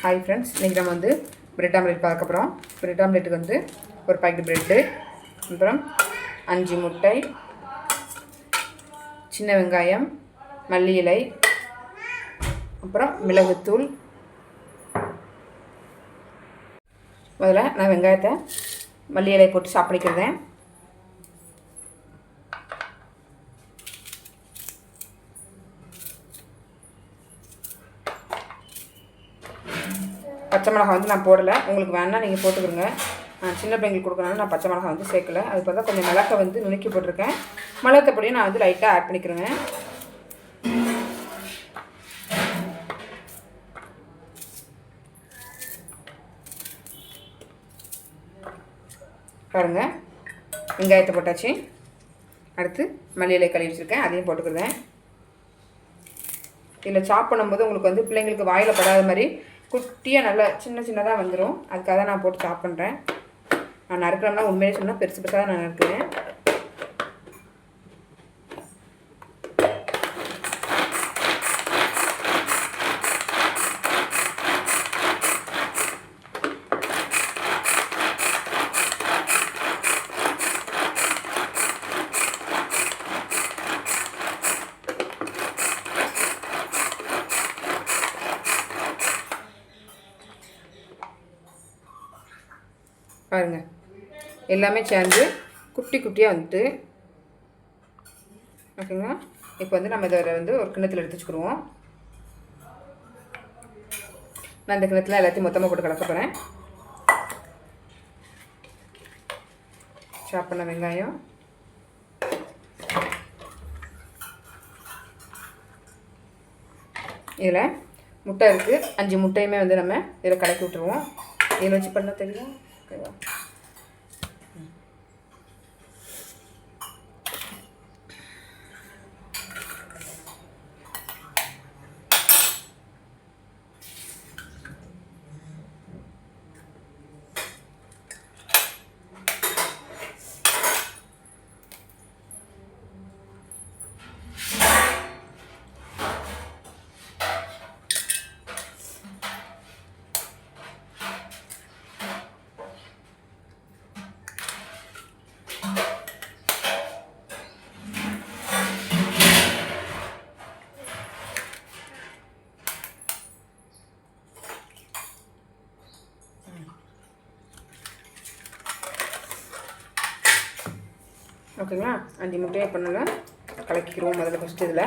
Hi friends, இன்றைக்கி நம்ம வந்து பிரெட் ஆம்லேட் பார்க்க போகிறோம். பிரெட் ஆம்லேட்டுக்கு வந்து ஒரு பாக்கெட் ப்ரெட்டு, அப்புறம் 5 முட்டை, சின்ன வெங்காயம், மல்லி இலை, அப்புறம் மிளகுத்தூள். முதல்ல நான் வெங்காயத்தை மல்லி இலை போட்டு சாப்பிடிக்கிறேன். பச்சை மிளகாய் வந்து நான் போடலை, உங்களுக்கு வேணால் நீங்கள் போட்டுக்கிறங்க. சின்ன பிள்ளைங்களுக்கு கொடுக்கறனால நான் பச்சை மிளகாய் வந்து சேர்க்கலை. அது பார்த்தா கொஞ்சம் மிளகை வந்து நுணுக்கி போட்டிருக்கேன். மிளகத்தை பொடியும் நான் வந்து லைட்டாக ஆட் பண்ணிக்கிறேங்க. பாருங்கள், வெங்காயத்தை போட்டாச்சு. அடுத்து மல்லி இலை கழுவி வச்சுருக்கேன், அதையும் போட்டுக்கிறேன். இதில் சாப் பண்ணும்போது உங்களுக்கு வந்து பிள்ளைங்களுக்கு வாயில் படாத மாதிரி குட்டியாக நல்லா சின்னதாக வந்துடும். அதுக்காக தான் நான் போட்டு சாப் பண்ணுறேன். நான் நறுக்கிறோம்னா உண்மையிலே சொன்னால் பெருசு பெருசாக தான் நான் நறுக்குவேன். பாருங்கள், எல்லாமே சேர்ந்து குட்டி குட்டியாக வந்துட்டு ஓகேங்களா. இப்போ வந்து நம்ம இதை வந்து ஒரு கிண்ணத்தில் எடுத்து வச்சுக்கிடுவோம். நான் இந்த கிண்ணத்தில் எல்லாத்தையும் மொத்தமாக போட்டு கலக்க போகிறேன். சாப் பண்ண வெங்காயம், இதில் முட்டை இருக்குது. 5 முட்டையுமே வந்து நம்ம இதில் கலக்கி விட்டுருவோம். இதில் வச்சு பண்ண தெரியும். ஓகேவா? ஓகேங்களா. 5 முட்டையை பண்ணல கலக்கிக்கிறோம். முதல்ல ஃபஸ்ட்டு இதில்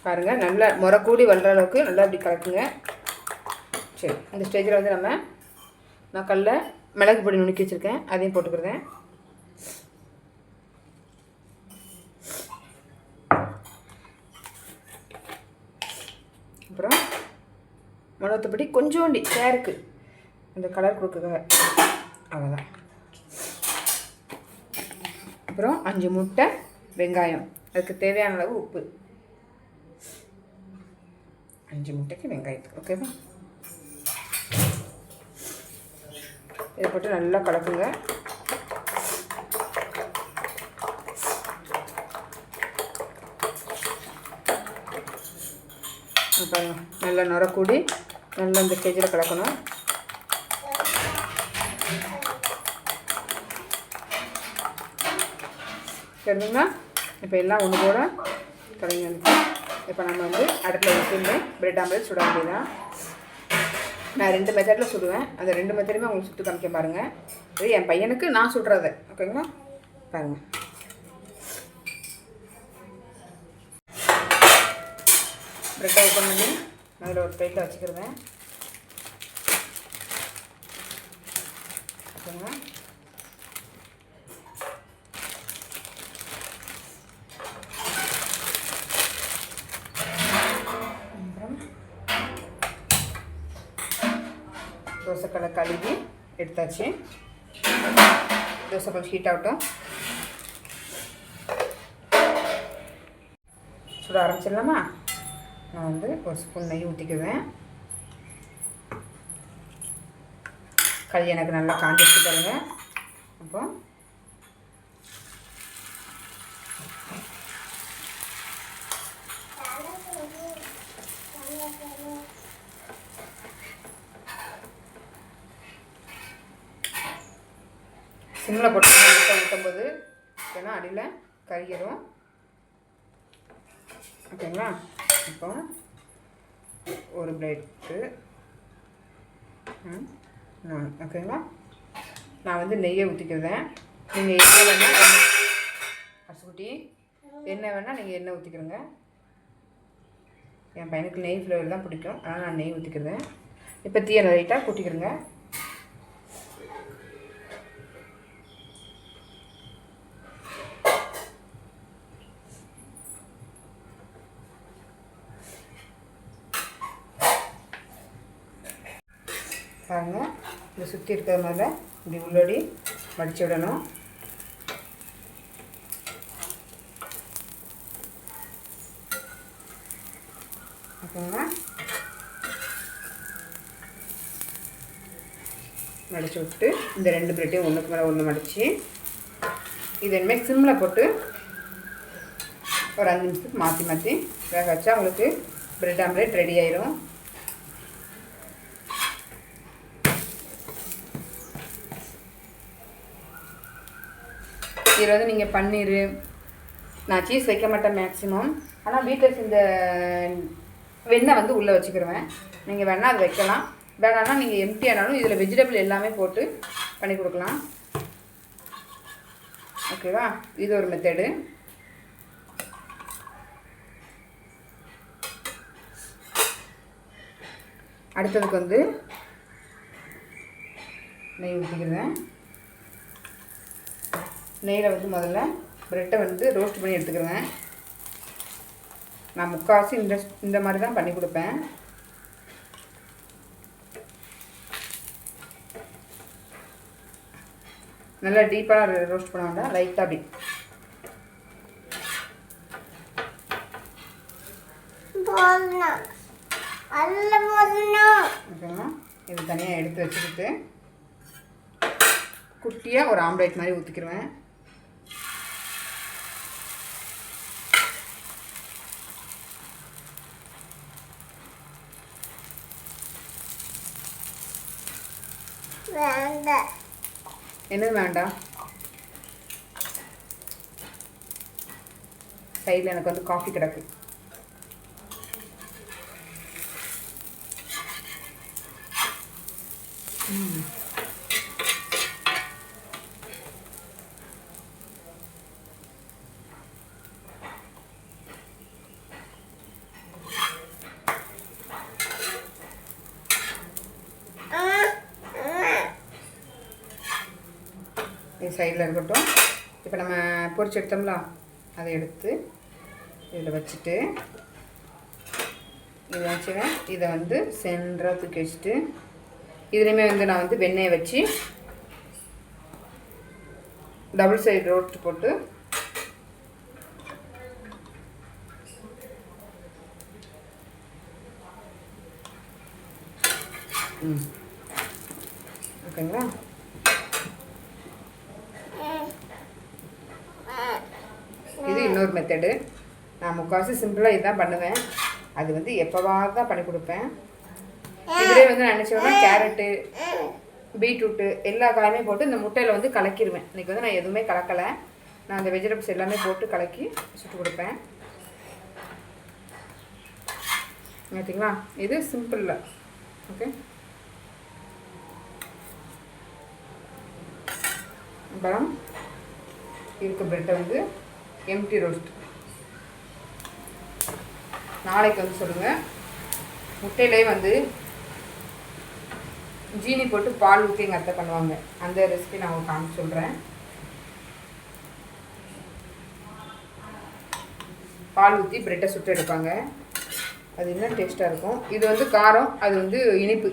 பாருங்கள், நல்லா முறை கூடி வளர அளவுக்கு நல்லா இப்படி கலக்குங்க. சரி, இந்த ஸ்டேஜில் வந்து நான் கல்ல மிளகு பொடி நுணுக்கி வச்சுருக்கேன், அதையும் போட்டுக்கிறேன். அப்புறம் மிளகுத்தப்படி கொஞ்சோண்டி சேருக்கு அந்த கலர் கொடுக்குங்க, அவ்வளோதான். அப்புறம் 5 முட்டை, வெங்காயம், அதுக்கு தேவையான அளவு உப்பு. 5 முட்டைக்கு வெங்காயத்துக்கு ஓகேவா. இதை போட்டு நல்லா கலக்குங்க. பாருங்க, நல்லா நுரக்கூடி நல்லா இந்த ஸ்டேஜில் கலக்கணும். சரிங்களா. இப்போ எல்லாம் ஒன்று கூட கலங்கி வந்துட்டு இப்போ நம்ம வந்து அடுப்பில் வச்சுருந்து பிரெட் ஆம்லேட் சுட வேண்டியதான். நான் 2 மெத்தடில் சுடுவேன். அந்த 2 மெத்தடுமே உங்களுக்கு சுட்டு காமிக்க பாருங்கள். இது என் பையனுக்கு நான் சுடுறது, ஓகேங்களா. பாருங்கள், பிரெட்டை ஓப்பன் பண்ணி அதில் ஒரு பிளேட்டில் வச்சுக்கிறேன். ஓகேங்களா. அப்புறம் தோசைக்கல்லை கழுவி எடுத்தாச்சு. தோசைக்கல் ஹீட் ஆகட்டும். சுட ஆரம்பிச்சிடலாமா. நான் வந்து ஒரு ஸ்பூன் நெய் ஊற்றிக்குவேன். கல் எனக்கு நல்லா காஞ்சிச்சு பாருங்க. அப்போ சிம்மில் போட்டு ஊற்றும்போது ஏன்னா அடியில் கறியிடும். ஓகேங்களா? இப்போ ஒரு பிளேட்டு ஓகேங்களா? நான் வந்து நெய்யை ஊற்றிக்கிறேன். நீங்கள் எண்ணெய் வேணால் அசுக்குட்டி எண்ணெய் வேணால் நீங்கள் எண்ணெய் ஊற்றிக்கிறங்க. என் பையனுக்கு நெய் ஃப்ளேவர் தான் பிடிக்கும், அதனால் நான் நெய் ஊற்றிக்கிறேன். இப்போ தீயை லைட்டாக கூட்டிக்கிறேங்க. பாருங்கள், இந்த சுற்றி இருக்கிற மாதிரி இப்படி உள்ளோடி வடித்து விடணும். ஓகேங்களா? மடித்து விட்டு இந்த 2 பிரெட்டையும் ஒன்றுக்கு மேலே ஒன்று மடித்து இது இனிமேல் சிம்மில் போட்டு ஒரு 5 நிமிஷத்துக்கு மாற்றி மாற்றி வேக வச்சா உங்களுக்கு பிரெட் ஆம்லேட் ரெடி ஆயிரும். இதில் வந்து நீங்கள் பன்னீர், நான் சீஸ் வைக்க மாட்டேன் மேக்ஸிமம், ஆனால் வீட்டில் இந்த வெண்ணெய் வந்து உள்ளே வச்சுக்கிடுவேன். நீங்கள் வேணால் அது வைக்கலாம், வேணான்னா நீங்கள் எம்டியானாலும் இதில் வெஜிடபிள் எல்லாமே போட்டு பண்ணி கொடுக்கலாம். ஓகேவா? இது ஒரு மெத்தடு. அடுத்ததுக்கு வந்து நெய் ஊற்றிக்கிறேன். நெய்யில் வந்து முதல்ல ப்ரெட்டை வந்து ரோஸ்ட் பண்ணி எடுத்துக்கிறேன். நான் முக்கால்வாசி இந்த மாதிரி தான் பண்ணி கொடுப்பேன். நல்லா டீப்பாக ரோஸ்ட் பண்ண வேண்டாம், லைட்டாக அப்படி. ஓகேங்களா? இது தனியாக எடுத்து வச்சுக்கிட்டு குட்டியாக ஒரு ஆம்லேட் மாதிரி ஊற்றிக்கிடுவேன். என்னது வேண்டாம்? சைடில் எனக்கு வந்து காஃபி கிடக்கு. இது சைடில் இருக்கட்டும். இப்போ நம்ம பொரிச்சு எடுத்தோம்ல, அதை எடுத்து இதில் வச்சுட்டு இதை வச்சுவேன். இதை வந்து சென்டராக தூக்கி வச்சுட்டு இதுலேயுமே வந்து நான் வந்து வெண்ணெயை வச்சு டபுள் சைடு ரோஸ்ட் போட்டு ஓகேங்களா? இது இன்னொரு மெத்தடு. நான் முக்கால்வாசி சிம்பிளாக இதுதான் பண்ணுவேன். அது வந்து எப்போவாவது தான் பண்ணி கொடுப்பேன். இதிலே வந்து நான் நினச்சோன்னா கேரட்டு, பீட்ரூட்டு எல்லா காயுமே போட்டு இந்த முட்டையில் வந்து கலக்கிடுவேன். இன்றைக்கி வந்து நான் எதுவுமே கலக்கலை, நான் அந்த வெஜிடபிள்ஸ் எல்லாமே போட்டு கலக்கி சுட்டு கொடுப்பேன். பார்த்தீங்களா? இது சிம்பிளில். ஓகே, அப்புறம் இருக்க பிரெட்டை வந்து எம்டி ரோஸ்ட் நாளைக்கு வந்து சொல்லுங்கள். முட்டையிலே வந்து ஜீனி போட்டு பால் ஊற்றி எங்கள் அத்தை பண்ணுவாங்க. அந்த ரெசிபி நான் உங்களுக்கு காமிச்சு சொல்கிறேன். பால் ஊற்றி பிரெட்டை சுட்டு எடுப்பாங்க. அது இன்னும் டேஸ்ட்டாக இருக்கும். இது வந்து காரம், அது வந்து இனிப்பு.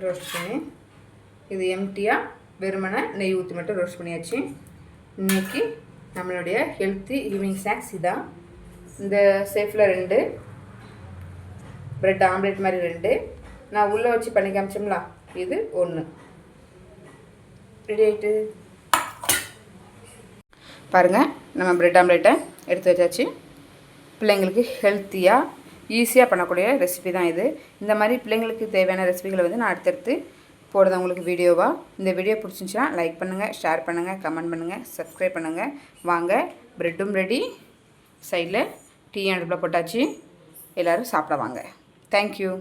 ரோஸ்ட் பண்ணி இது எம்டியாக வெறுமனை நெய் ஊற்றி மட்டும் ரோஸ்ட் பண்ணியாச்சு. இன்றைக்கி நம்மளுடைய ஹெல்த்தி ஈவினிங் ஸ்நாக்ஸ் இதான். இந்த சேஃபில் 2 ப்ரெட் ஆம்லேட் மாதிரி 2 நான் உள்ளே வச்சு பண்ணி காமிச்சோம்ல, இது 1 ரெடி ஆகிட்டு. பாருங்கள், நம்ம ப்ரெட் ஆம்லேட்டை எடுத்து வச்சாச்சு. பிள்ளைங்களுக்கு ஹெல்த்தியாக ஈஸியாக பண்ணக்கூடிய ரெசிபி தான் இது. இந்த மாதிரி பிள்ளைங்களுக்கு தேவையான ரெசிபிகளை வந்து நான் அடுத்தடுத்து போடுறேன் உங்களுக்கு வீடியோவாக. இந்த வீடியோ பிடிச்சிருந்துச்சுன்னா லைக் பண்ணுங்கள், ஷேர் பண்ணுங்கள், கமெண்ட் பண்ணுங்கள், சப்ஸ்கிரைப் பண்ணுங்கள். வாங்க, ப்ரெட்டும் ரெடி, சைடில் டீ அடுப்பில் போட்டாச்சு. எல்லோரும் சாப்பிட வாங்க. தேங்க்யூ.